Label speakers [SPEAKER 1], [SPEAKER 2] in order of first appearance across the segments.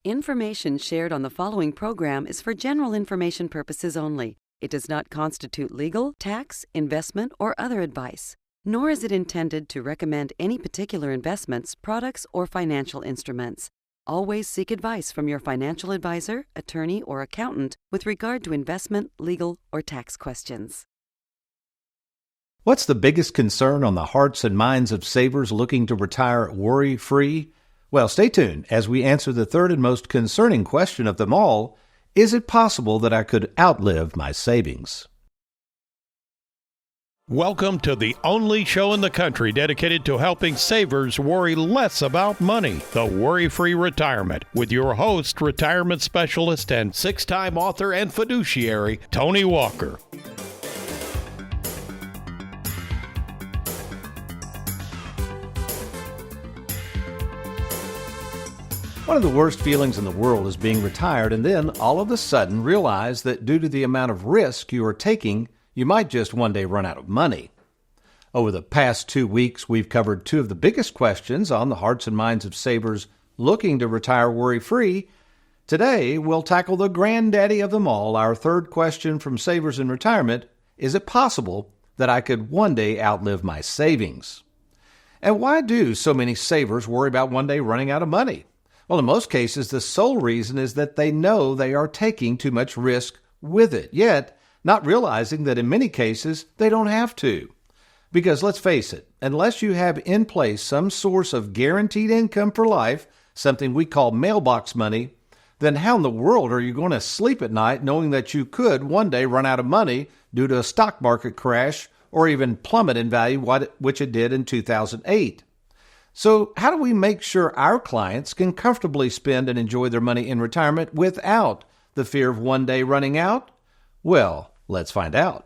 [SPEAKER 1] Information shared on the following program is for general information purposes only. It does not constitute legal, tax, investment, or other advice, nor is it intended to recommend any particular investments, products, or financial instruments. Always seek advice from your financial advisor, attorney, or accountant with regard to investment, legal, or tax questions.
[SPEAKER 2] What's the biggest concern on the hearts and minds of savers looking to retire worry-free? Well, stay tuned as we answer the third and most concerning question of them all. Is it possible that I could outlive my savings?
[SPEAKER 3] Welcome to the only show in the country dedicated to helping savers worry less about money, the Worry-Free Retirement, with your host, retirement specialist and six-time author and fiduciary, Tony Walker.
[SPEAKER 2] One of the worst feelings in the world is being retired and then all of a sudden realize that due to the amount of risk you are taking, you might just one day run out of money. Over the past 2 weeks, we've covered two of the biggest questions on the hearts and minds of savers looking to retire worry-free. Today, we'll tackle the granddaddy of them all, our third question from savers in retirement: is it possible that I could one day outlive my savings? And why do so many savers worry about one day running out of money? Well, in most cases, the sole reason is that they know they are taking too much risk with it, yet not realizing that in many cases they don't have to. Because let's face it, unless you have in place some source of guaranteed income for life, something we call mailbox money, then how in the world are you going to sleep at night knowing that you could one day run out of money due to a stock market crash or even plummet in value, which it did in 2008? So how do we make sure our clients can comfortably spend and enjoy their money in retirement without the fear of one day running out? Well, let's find out.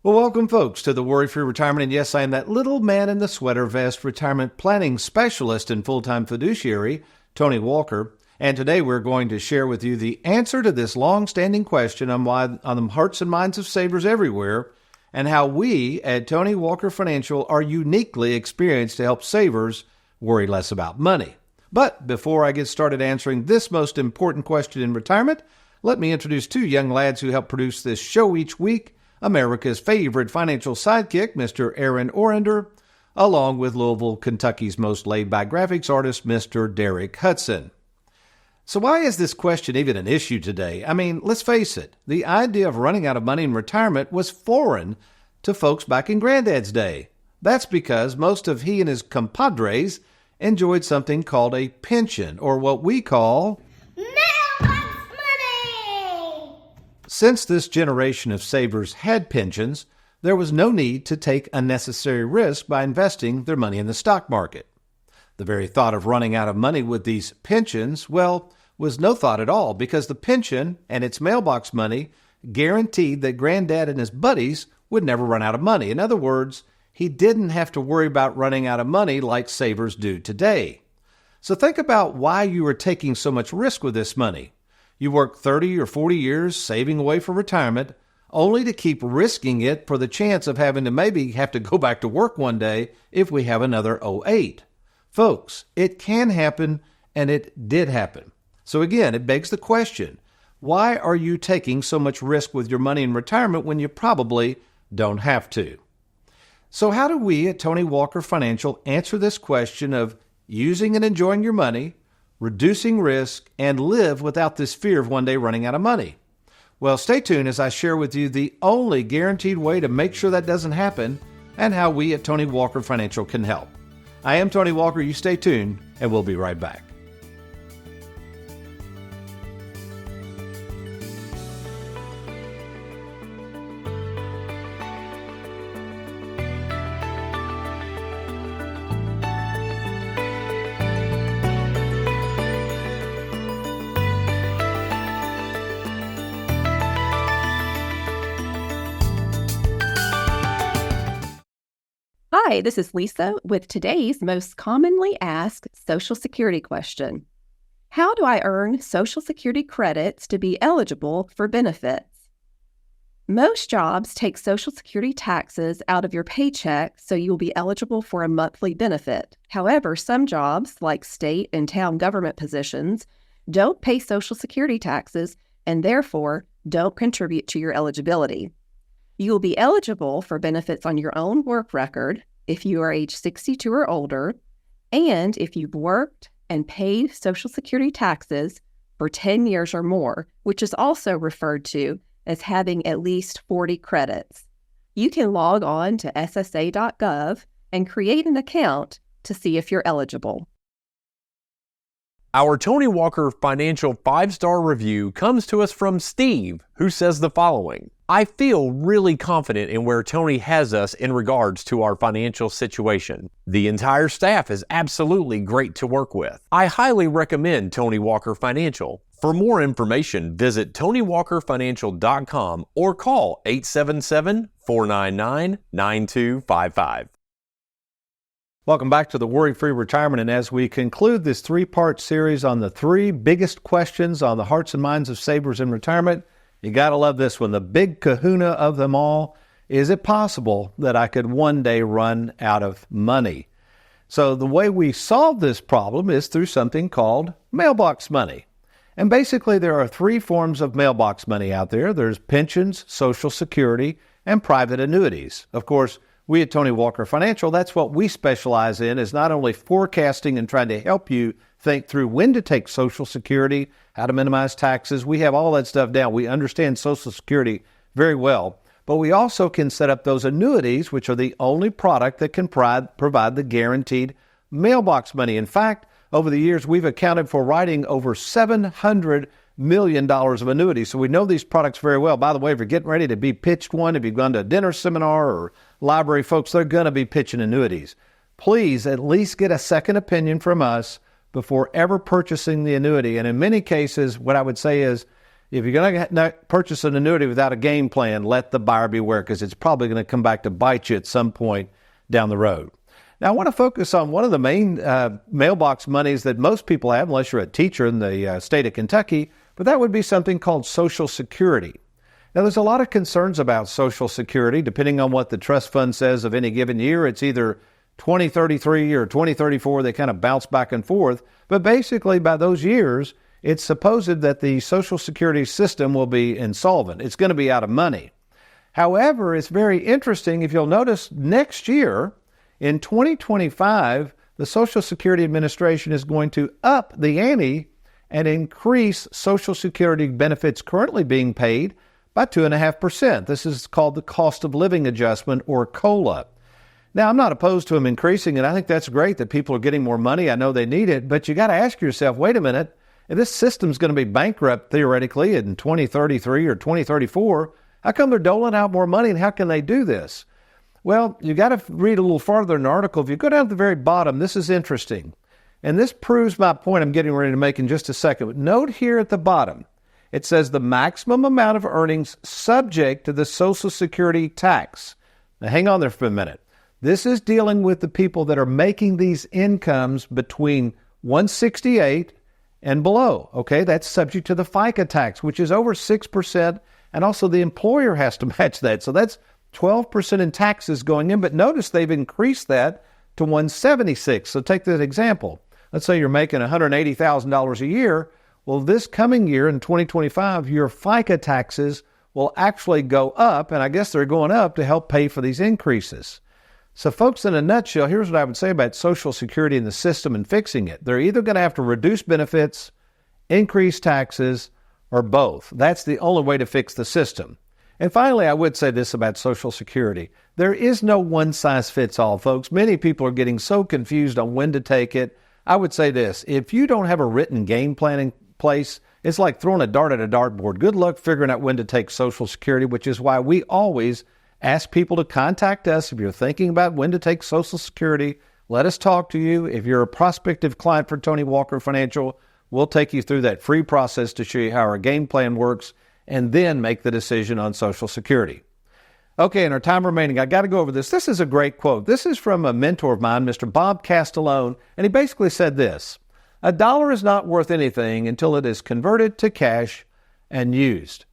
[SPEAKER 2] Well, welcome, folks, to the Worry-Free Retirement. And yes, I am that little man in the sweater vest retirement planning specialist and full-time fiduciary, Tony Walker. And today we're going to share with you the answer to this long-standing question on the hearts and minds of savers everywhere, and how we at Tony Walker Financial are uniquely experienced to help savers worry less about money. But before I get started answering this most important question in retirement, let me introduce two young lads who help produce this show each week: America's favorite financial sidekick, Mr. Aaron Orender, along with Louisville, Kentucky's most laid-back graphics artist, Mr. Derek Hudson. So why is this question even an issue today? I mean, let's face it, the idea of running out of money in retirement was foreign to folks back in Granddad's day. That's because most of he and his compadres enjoyed something called a pension, or what we call
[SPEAKER 4] mailbox money.
[SPEAKER 2] Since this generation of savers had pensions, there was no need to take unnecessary risk by investing their money in the stock market. The very thought of running out of money with these pensions, well, was no thought at all, because the pension and its mailbox money guaranteed that Granddad and his buddies would never run out of money. In other words, he didn't have to worry about running out of money like savers do today. So think about why you are taking so much risk with this money. You work 30 or 40 years saving away for retirement, only to keep risking it for the chance of having to maybe have to go back to work one day if we have another '08. Folks, it can happen, and it did happen. So again, it begs the question, why are you taking so much risk with your money in retirement when you probably don't have to? So how do we at Tony Walker Financial answer this question of using and enjoying your money, reducing risk, and live without this fear of one day running out of money? Well, stay tuned as I share with you the only guaranteed way to make sure that doesn't happen and how we at Tony Walker Financial can help. I am Tony Walker. You stay tuned, and we'll be right back.
[SPEAKER 5] Hi, this is Lisa with today's most commonly asked Social Security question. How do I earn Social Security credits to be eligible for benefits? Most jobs take Social Security taxes out of your paycheck, so you will be eligible for a monthly benefit. However, some jobs, like state and town government positions, don't pay Social Security taxes and therefore don't contribute to your eligibility. You will be eligible for benefits on your own work record if you are age 62 or older, and if you've worked and paid Social Security taxes for 10 years or more, which is also referred to as having at least 40 credits. You can log on to ssa.gov and create an account to see if you're eligible.
[SPEAKER 6] Our Tony Walker Financial 5-star review comes to us from Steve, who says the following. I feel really confident in where Tony has us in regards to our financial situation. The entire staff is absolutely great to work with. I highly recommend Tony Walker Financial. For more information, visit TonyWalkerFinancial.com or call 877-499-9255.
[SPEAKER 2] Welcome back to the Worry-Free Retirement, and as we conclude this three-part series on the three biggest questions on the hearts and minds of savers in retirement, you got to love this one. The big kahuna of them all, is it possible that I could one day run out of money? So the way we solve this problem is through something called mailbox money. And basically there are three forms of mailbox money out there. There's pensions, Social Security, and private annuities. Of course, we at Tony Walker Financial, that's what we specialize in, is not only forecasting and trying to help you think through when to take Social Security, how to minimize taxes. We have all that stuff down. We understand Social Security very well. But we also can set up those annuities, which are the only product that can provide the guaranteed mailbox money. In fact, over the years, we've accounted for writing over $700 million of annuities. So we know these products very well. By the way, if you're getting ready to be pitched one, if you've gone to a dinner seminar or library, folks, they're going to be pitching annuities. Please at least get a second opinion from us before ever purchasing the annuity. And in many cases, what I would say is, if you're going to purchase an annuity without a game plan, let the buyer beware, because it's probably going to come back to bite you at some point down the road. Now, I want to focus on one of the main mailbox monies that most people have, unless you're a teacher in the state of Kentucky, but that would be something called Social Security. Now, there's a lot of concerns about Social Security. Depending on what the trust fund says of any given year, it's either 2033 or 2034. They kind of bounce back and forth. But basically, by those years, it's supposed that the Social Security system will be insolvent. It's going to be out of money. However, it's very interesting. If you'll notice, next year, in 2025, the Social Security Administration is going to up the ante and increase Social Security benefits currently being paid by 2.5%. This is called the cost of living adjustment, or COLA. Now, I'm not opposed to them increasing it. I think that's great that people are getting more money. I know they need it, but you got to ask yourself, wait a minute, if this system's going to be bankrupt theoretically in 2033 or 2034, how come they're doling out more money, and how can they do this? Well, you got to read a little farther in the article. If you go down to the very bottom, this is interesting. And this proves my point I'm getting ready to make in just a second. Note here at the bottom, it says the maximum amount of earnings subject to the Social Security tax. Now, hang on there for a minute. This is dealing with the people that are making these incomes between 168 and below. Okay, that's subject to the FICA tax, which is over 6%, and also the employer has to match that. So that's 12% in taxes going in, but notice they've increased that to 176. So take that example. Let's say you're making $180,000 a year. Well, this coming year in 2025, your FICA taxes will actually go up, and I guess they're going up to help pay for these increases. So folks, in a nutshell, here's what I would say about Social Security and the system and fixing it. They're either going to have to reduce benefits, increase taxes, or both. That's the only way to fix the system. And finally, I would say this about Social Security. There is no one-size-fits-all, folks. Many people are getting so confused on when to take it. I would say this. If you don't have a written game plan in place, it's like throwing a dart at a dartboard. Good luck figuring out when to take Social Security, which is why we always ask people to contact us. If you're thinking about when to take Social Security, let us talk to you. If you're a prospective client for Tony Walker Financial, we'll take you through that free process to show you how our game plan works, and then make the decision on Social Security. Okay, in our time remaining, I got to go over this. This is a great quote. This is from a mentor of mine, Mr. Bob Castellone, and he basically said this: $1 is not worth anything until it is converted to cash and used.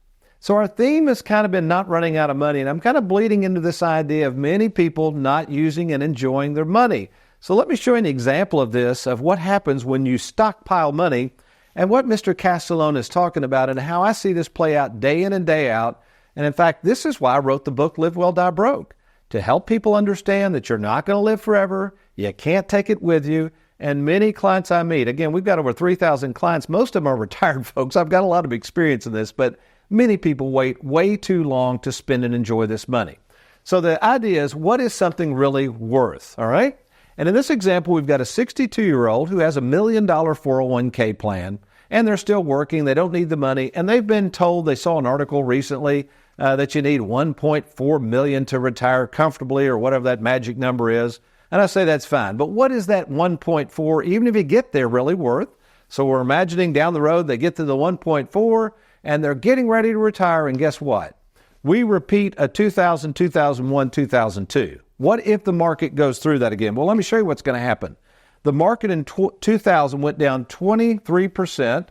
[SPEAKER 2] So our theme has kind of been not running out of money, and I'm kind of bleeding into this idea of many people not using and enjoying their money. So let me show you an example of this, of what happens when you stockpile money, and what Mr. Castellone is talking about, and how I see this play out day in and day out. And in fact, this is why I wrote the book, Live Well, Die Broke, to help people understand that you're not going to live forever, you can't take it with you. And many clients I meet, again, we've got over 3,000 clients. Most of them are retired folks. I've got a lot of experience in this, but many people wait way too long to spend and enjoy this money. So the idea is, what is something really worth, all right? And in this example, we've got a 62-year-old who has $1 million 401k plan, and they're still working. They don't need the money, and they've been told, they saw an article recently, that you need $1.4 million to retire comfortably, or whatever that magic number is. And I say that's fine. But what is that 1.4, even if you get there, really worth? So we're imagining down the road they get to the 1.4, and they're getting ready to retire, and guess what? We repeat a 2000, 2001, 2002. What if the market goes through that again? Well, let me show you what's going to happen. The market in 2000 went down 23%,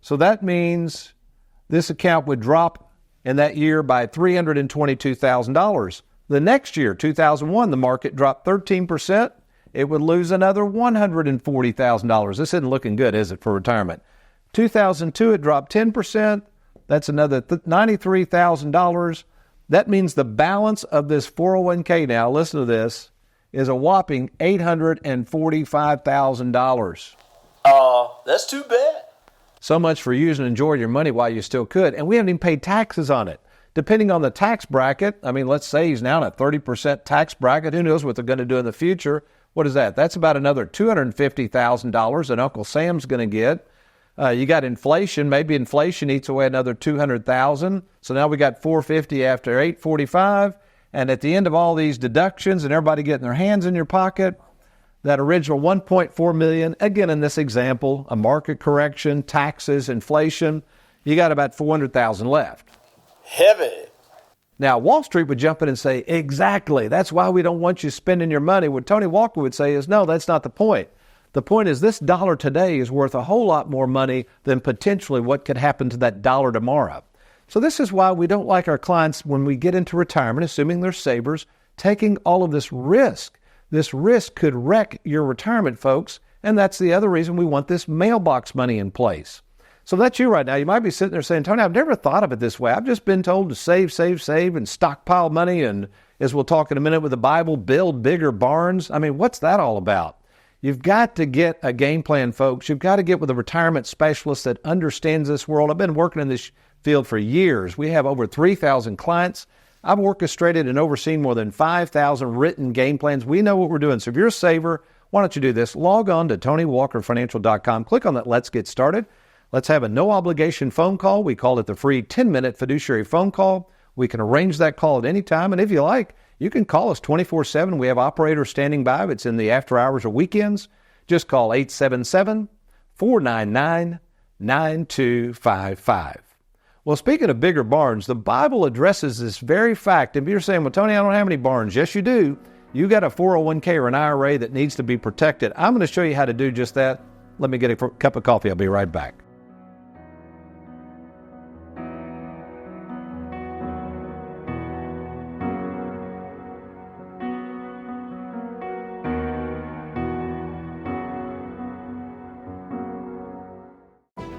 [SPEAKER 2] so that means this account would drop in that year by $322,000. The next year, 2001, the market dropped 13%. It would lose another $140,000. This isn't looking good, is it, for retirement? 2002, it dropped 10%. That's another $93,000. That means the balance of this 401k now, listen to this, is a whopping $845,000.
[SPEAKER 7] That's too bad.
[SPEAKER 2] So much for using and enjoying your money while you still could. And we haven't even paid taxes on it. Depending on the tax bracket, I mean, let's say he's now in a 30% tax bracket. Who knows what they're going to do in the future? What is that? That's about another $250,000 that Uncle Sam's going to get. You got inflation. Maybe inflation eats away another $200,000. So now we got $450 after $845. And at the end of all these deductions and everybody getting their hands in your pocket, that original $1.4 million, again in this example, a market correction, taxes, inflation, you got about $400,000 left.
[SPEAKER 7] Heavy.
[SPEAKER 2] Now, Wall Street would jump in and say, exactly, that's why we don't want you spending your money. What Tony Walker would say is, no, that's not the point. The point is, this dollar today is worth a whole lot more money than potentially what could happen to that dollar tomorrow. So this is why we don't like our clients, when we get into retirement, assuming they're savers, taking all of this risk. This risk could wreck your retirement, folks, and that's the other reason we want this mailbox money in place. So that's you right now. You might be sitting there saying, Tony, I've never thought of it this way. I've just been told to save, and stockpile money, and as we'll talk in a minute with the Bible, build bigger barns. I mean, what's that all about? You've got to get a game plan, folks. You've got to get with a retirement specialist that understands this world. I've been working in this field for years. We have over 3,000 clients. I've orchestrated and overseen more than 5,000 written game plans. We know what we're doing. So if you're a saver, why don't you do this? Log on to TonyWalkerFinancial.com. Click on that Let's Get Started. Let's have a no-obligation phone call. We call it the free 10-minute fiduciary phone call. We can arrange that call at any time. And if you like, you can call us 24/7. We have operators standing by. If it's in the after hours or weekends, just call 877-499-9255. Well, speaking of bigger barns, the Bible addresses this very fact. And if you're saying, well, Tony, I don't have any barns. Yes, you do. You got a 401k or an IRA that needs to be protected. I'm going to show you how to do just that. Let me get a cup of coffee. I'll be right back.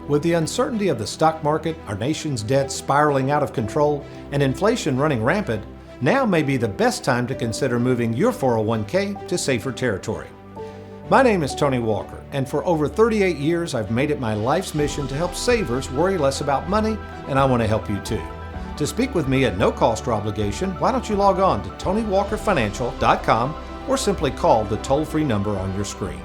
[SPEAKER 2] With the uncertainty of the stock market, our nation's debt spiraling out of control, and inflation running rampant, now may be the best time to consider moving your 401k to safer territory. My name is Tony Walker, and for over 38 years, I've made it my life's mission to help savers worry less about money, and I want to help you too. To speak with me at no cost or obligation, why don't you log on to TonyWalkerFinancial.com or simply call the toll-free number on your screen.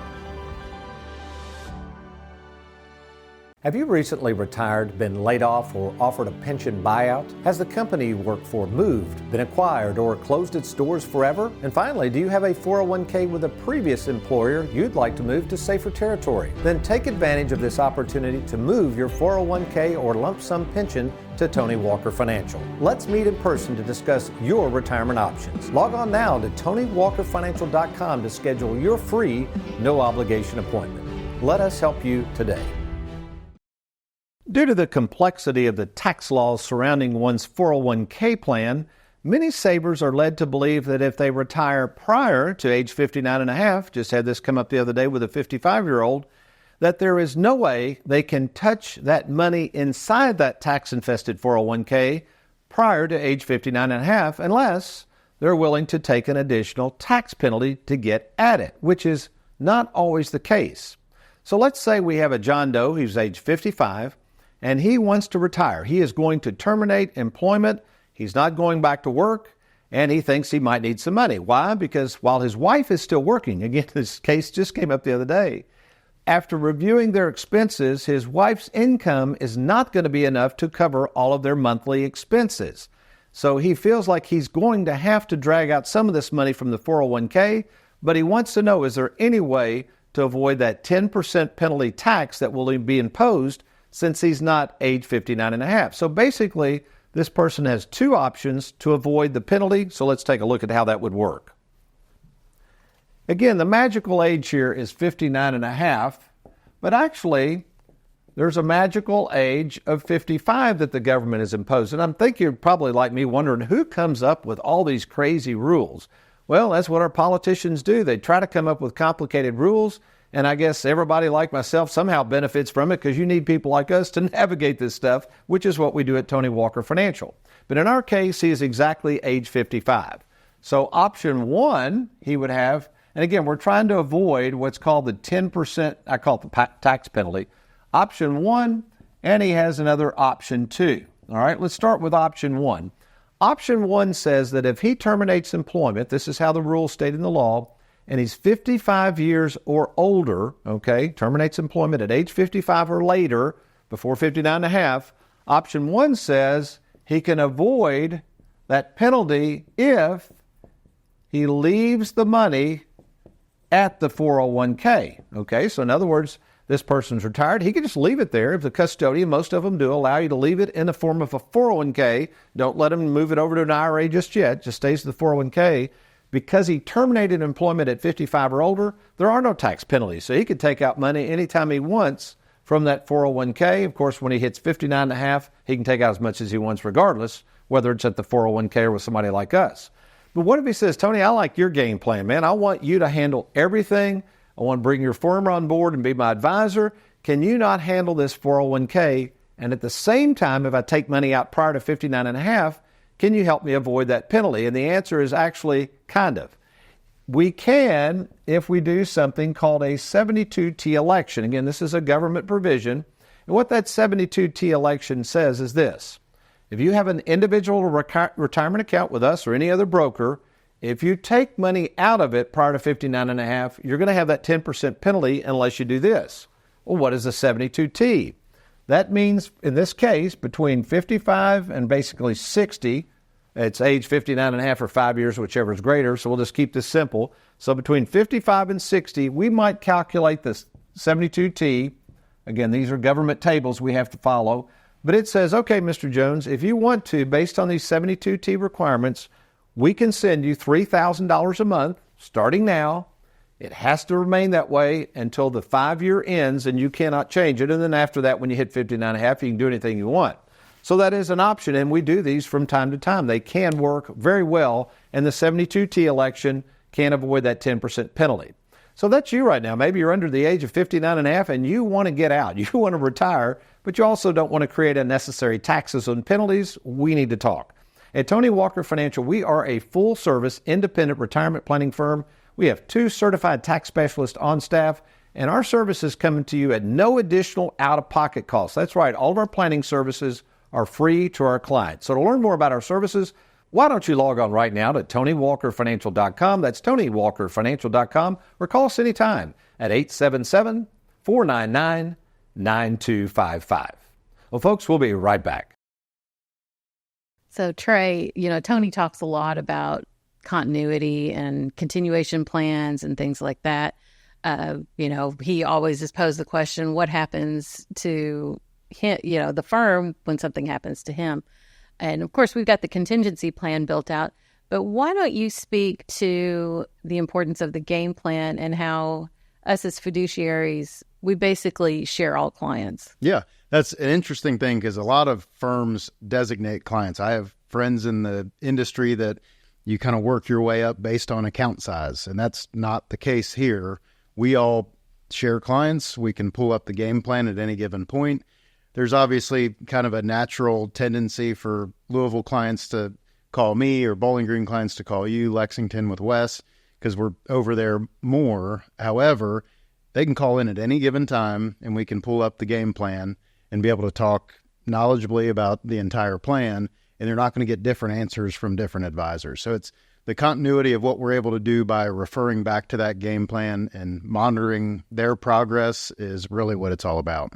[SPEAKER 2] Have you recently retired, been laid off, or offered a pension buyout? Has the company you work for moved, been acquired, or closed its doors forever? And finally, do you have a 401k with a previous employer you'd like to move to safer territory? Then take advantage of this opportunity to move your 401k or lump sum pension to Tony Walker Financial. Let's meet in person to discuss your retirement options. Log on now to TonyWalkerFinancial.com to schedule your free, no obligation appointment. Let us help you today. Due to the complexity of the tax laws surrounding one's 401k plan, many savers are led to believe that if they retire prior to age 59 and a half, just had this come up the other day with a 55-year-old, that there is no way they can touch that money inside that tax-infested 401k prior to age 59 and a half unless they're willing to take an additional tax penalty to get at it, which is not always the case. So let's say we have a John Doe who's age 55 and he wants to retire. He is going to terminate employment. He's not going back to work, and he thinks he might need some money. Why? Because while his wife is still working, again, this case just came up the other day, after reviewing their expenses, his wife's income is not going to be enough to cover all of their monthly expenses. So he feels like he's going to have to drag out some of this money from the 401k, but he wants to know, is there any way to avoid that 10% penalty tax that will be imposed since he's not age 59 and a half? So basically, this person has two options to avoid the penalty. So let's take a look at how that would work. Again, the magical age here is 59 and a half, but actually there's a magical age of 55 that the government has imposed. And I'm thinking you're probably like me wondering who comes up with all these crazy rules. Well, that's what our politicians do. They try to come up with complicated rules. And I guess everybody like myself somehow benefits from it because you need people like us to navigate this stuff, which is what we do at Tony Walker Financial. But in our case, he is exactly age 55. So option one, he would have, and again, we're trying to avoid what's called the 10%, I call it the tax penalty. Option one, and he has another option two. All right, let's start with option one. Option one says that if he terminates employment, this is how the rules state in the law, and he's 55 years or older, okay, terminates employment at age 55 or later, before 59 and a half, option one says he can avoid that penalty if he leaves the money at the 401k, okay? So in other words, this person's retired. He can just leave it there. If the custodian, most of them do, allow you to leave it in the form of a 401k. Don't let him move it over to an IRA just yet. Just stays to the 401k. Because he terminated employment at 55 or older, there are no tax penalties. So he could take out money anytime he wants from that 401k. Of course, when he hits 59 and a half, he can take out as much as he wants regardless, whether it's at the 401k or with somebody like us. But what if he says, Tony, I like your game plan, man. I want you to handle everything. I want to bring your firm on board and be my advisor. Can you not handle this 401k? And at the same time, if I take money out prior to 59 and a half, can you help me avoid that penalty? And the answer is actually kind of. We can if we do something called a 72T election. Again, this is a government provision. And what that 72T election says is this. If you have an individual retirement account with us or any other broker, if you take money out of it prior to 59 and a half, you're going to have that 10% penalty unless you do this. Well, what is a 72T? That means, in this case, between 55 and basically 60, it's age 59 and a half or 5 years, whichever is greater, so we'll just keep this simple. So between 55 and 60, we might calculate this 72T. Again, these are government tables we have to follow. But it says, okay, Mr. Jones, if you want to, based on these 72T requirements, we can send you $3,000 a month starting now. It has to remain that way until the 5-year ends, and you cannot change it. And then after that, when you hit 59 and a half, you can do anything you want. So that is an option, and we do these from time to time. They can work very well, and the 72T election can avoid that 10% penalty. So that's you right now. Maybe you're under the age of 59 and a half, and you want to get out. You want to retire, but you also don't want to create unnecessary taxes and penalties. We need to talk. At Tony Walker Financial, we are a full-service, independent retirement planning firm. We have 2 certified tax specialists on staff, and our services come to you at no additional out-of-pocket costs. That's right, all of our planning services are free to our clients. So to learn more about our services, why don't you log on right now to TonyWalkerFinancial.com. That's TonyWalkerFinancial.com, or call us anytime at 877-499-9255. Well, folks, we'll be right back.
[SPEAKER 8] So, Trey, Tony talks a lot about continuity and continuation plans and things like that. He always has posed the question, what happens to him, the firm when something happens to him? And of course, we've got the contingency plan built out, but why don't you speak to the importance of the game plan and how us as fiduciaries we basically share all clients.
[SPEAKER 9] Yeah, that's an interesting thing because a lot of firms designate clients. I have friends in the industry that you kind of work your way up based on account size, and that's not the case here. We all share clients. We can pull up the game plan at any given point. There's obviously kind of a natural tendency for Louisville clients to call me or Bowling Green clients to call you, Lexington with Wes, because we're over there more. However, they can call in at any given time and we can pull up the game plan and be able to talk knowledgeably about the entire plan, and they're not going to get different answers from different advisors. So it's the continuity of what we're able to do by referring back to that game plan and monitoring their progress is really what it's all about.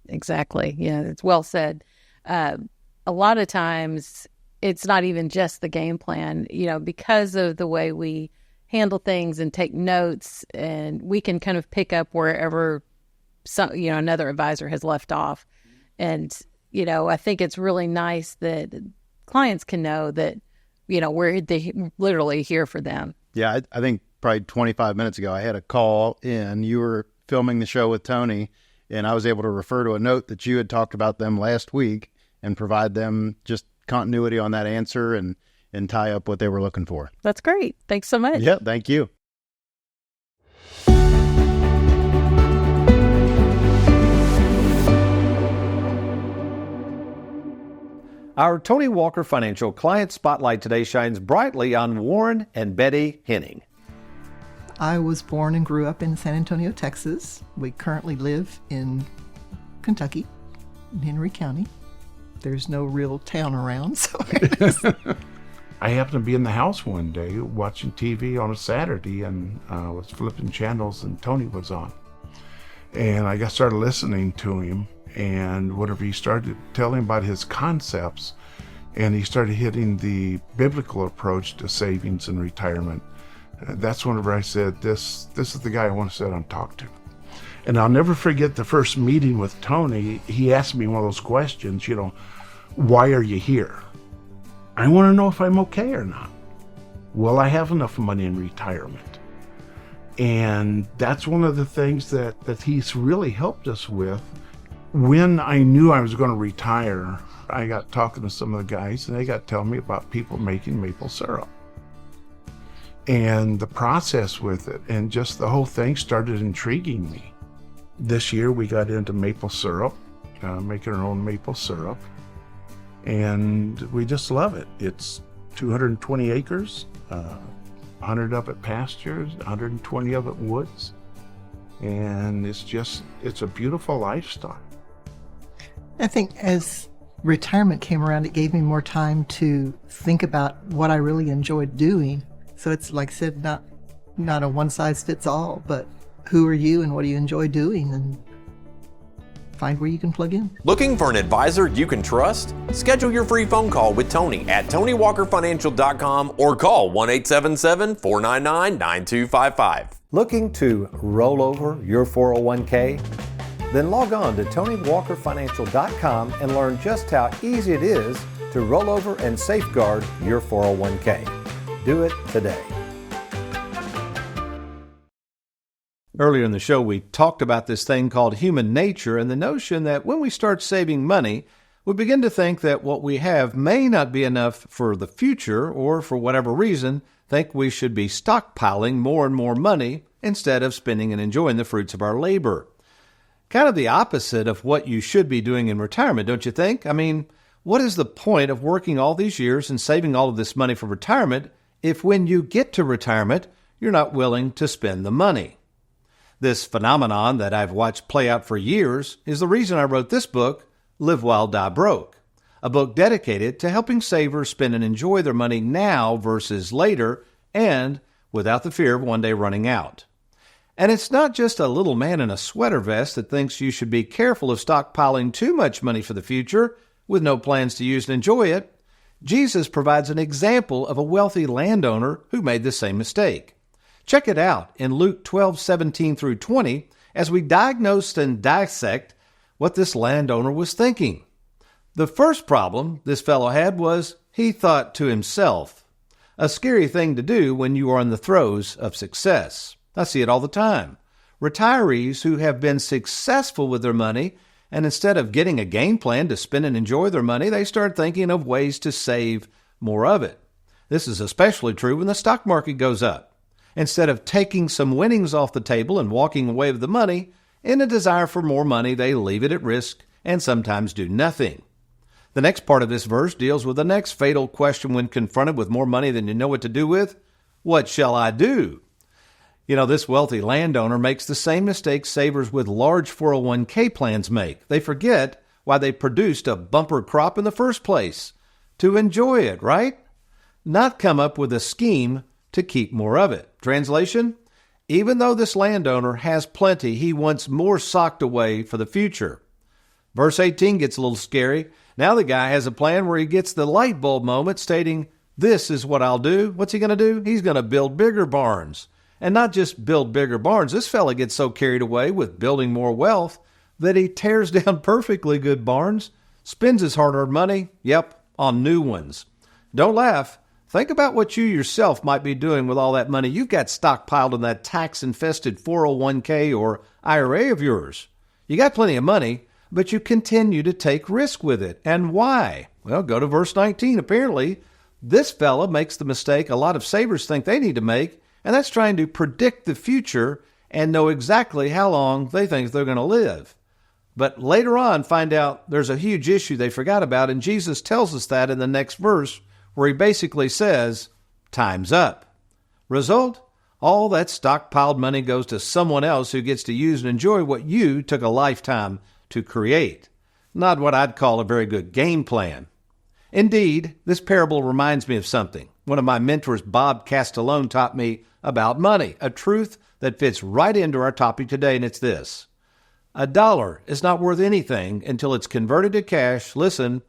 [SPEAKER 8] Exactly. Yeah, it's well said. A lot of times it's not even just the game plan, because of the way we handle things and take notes, and we can kind of pick up wherever another advisor has left off. And, I think it's really nice that clients can know that, we're literally here for them.
[SPEAKER 9] Yeah, I think probably 25 minutes ago, I had a call in. You were filming the show with Tony, and I was able to refer to a note that you had talked about them last week and provide them just continuity on that answer and tie up what they were looking for.
[SPEAKER 8] That's great. Thanks so much.
[SPEAKER 9] Yeah, thank you.
[SPEAKER 2] Our Tony Walker Financial Client Spotlight today shines brightly on Warren and Betty Henning.
[SPEAKER 10] I was born and grew up in San Antonio, Texas. We currently live in Kentucky, in Henry County. There's no real town around, so
[SPEAKER 11] I happened to be in the house one day watching TV on a Saturday, and was flipping channels, and Tony was on. And I started listening to him, and whatever he started telling about his concepts, and he started hitting the biblical approach to savings and retirement. That's whenever I said, this is the guy I want to sit down and talk to. And I'll never forget the first meeting with Tony. He asked me one of those questions, why are you here? I want to know if I'm okay or not. Will I have enough money in retirement? And that's one of the things that he's really helped us with. When I knew I was going to retire, I got talking to some of the guys, and they got telling me about people making maple syrup. And the process with it, and just the whole thing started intriguing me. This year we got into maple syrup, making our own maple syrup, and we just love it. It's 220 acres, 100 of it pastures, 120 of it woods, and it's a beautiful lifestyle.
[SPEAKER 10] I think as retirement came around, it gave me more time to think about what I really enjoyed doing. So it's like I said, not a one-size-fits-all, but who are you and what do you enjoy doing, and find where you can plug in.
[SPEAKER 6] Looking for an advisor you can trust? Schedule your free phone call with Tony at TonyWalkerFinancial.com or call 1-877-499-9255.
[SPEAKER 2] Looking to roll over your 401k? Then log on to TonyWalkerFinancial.com and learn just how easy it is to roll over and safeguard your 401k. Do it today. Earlier in the show, we talked about this thing called human nature and the notion that when we start saving money, we begin to think that what we have may not be enough for the future, or for whatever reason, think we should be stockpiling more and more money instead of spending and enjoying the fruits of our labor. Kind of the opposite of what you should be doing in retirement, don't you think? I mean, what is the point of working all these years and saving all of this money for retirement if when you get to retirement, you're not willing to spend the money? This phenomenon that I've watched play out for years is the reason I wrote this book, Live While Die Broke, a book dedicated to helping savers spend and enjoy their money now versus later, and without the fear of one day running out. And it's not just a little man in a sweater vest that thinks you should be careful of stockpiling too much money for the future with no plans to use and enjoy it. Jesus provides an example of a wealthy landowner who made the same mistake. Check it out in Luke 12:17 through 20 as we diagnose and dissect what this landowner was thinking. The first problem this fellow had was he thought to himself. A scary thing to do when you are in the throes of success. I see it all the time. Retirees who have been successful with their money, and instead of getting a game plan to spend and enjoy their money, they start thinking of ways to save more of it. This is especially true when the stock market goes up. Instead of taking some winnings off the table and walking away with the money, in a desire for more money, they leave it at risk and sometimes do nothing. The next part of this verse deals with the next fatal question when confronted with more money than you know what to do with. What shall I do? You know, this wealthy landowner makes the same mistake savers with large 401k plans make. They forget why they produced a bumper crop in the first place. To enjoy it, right? Not come up with a scheme to keep more of it. Translation? Even though this landowner has plenty, he wants more socked away for the future. Verse 18 gets a little scary. Now the guy has a plan where he gets the light bulb moment stating, this is what I'll do. What's he going to do? He's going to build bigger barns. And not just build bigger barns. This fella gets so carried away with building more wealth that he tears down perfectly good barns, spends his hard-earned money, on new ones. Don't laugh. Think about what you yourself might be doing with all that money you've got stockpiled in that tax-infested 401k or IRA of yours. You got plenty of money, but you continue to take risk with it. And why? Well, go to verse 19. Apparently, this fella makes the mistake a lot of savers think they need to make, and that's trying to predict the future and know exactly how long they think they're going to live. But later on, find out there's a huge issue they forgot about, and Jesus tells us that in the next verse, where he basically says, time's up. Result? All that stockpiled money goes to someone else who gets to use and enjoy what you took a lifetime to create. Not what I'd call a very good game plan. Indeed, this parable reminds me of something. One of my mentors, Bob Castellone, taught me about money, a truth that fits right into our topic today, and it's this. $1 is not worth anything until it's converted to cash, listen,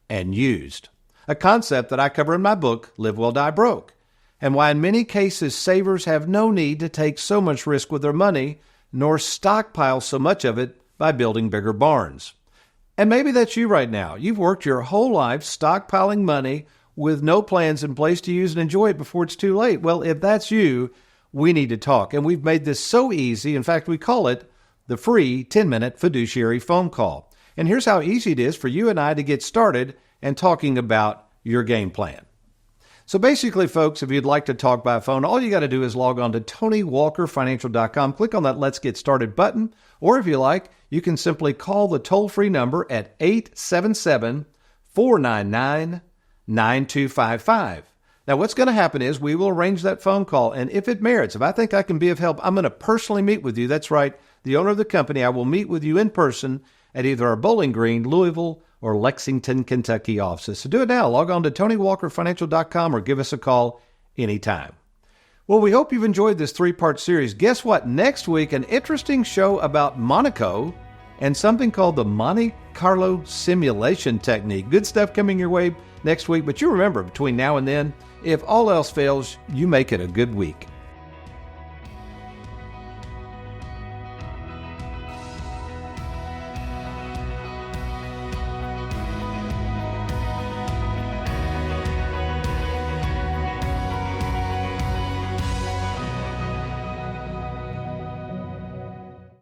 [SPEAKER 2] and used. A concept that I cover in my book, Live Well, Die Broke, and why in many cases savers have no need to take so much risk with their money, nor stockpile so much of it by building bigger barns. And maybe that's you right now. You've worked your whole life stockpiling money with no plans in place to use and enjoy it before it's too late. Well, if that's you, we need to talk. And we've made this so easy. In fact, we call it the free 10-minute fiduciary phone call. And here's how easy it is for you and I to get started and talking about your game plan. So basically, folks, if you'd like to talk by phone, all you got to do is log on to TonyWalkerFinancial.com, click on that Let's Get Started button, or if you like, you can simply call the toll-free number at 877-499-9255. Now, what's going to happen is we will arrange that phone call, and if it merits, if I think I can be of help, I'm going to personally meet with you. That's right, the owner of the company. I will meet with you in person at either our Bowling Green, Louisville, or Lexington, Kentucky offices. So do it now. Log on to TonyWalkerFinancial.com or give us a call anytime. Well, we hope you've enjoyed this 3-part series. Guess what? Next week, an interesting show about Monaco and something called the Monte Carlo simulation technique. Good stuff coming your way next week. But you remember, between now and then, if all else fails, you make it a good week.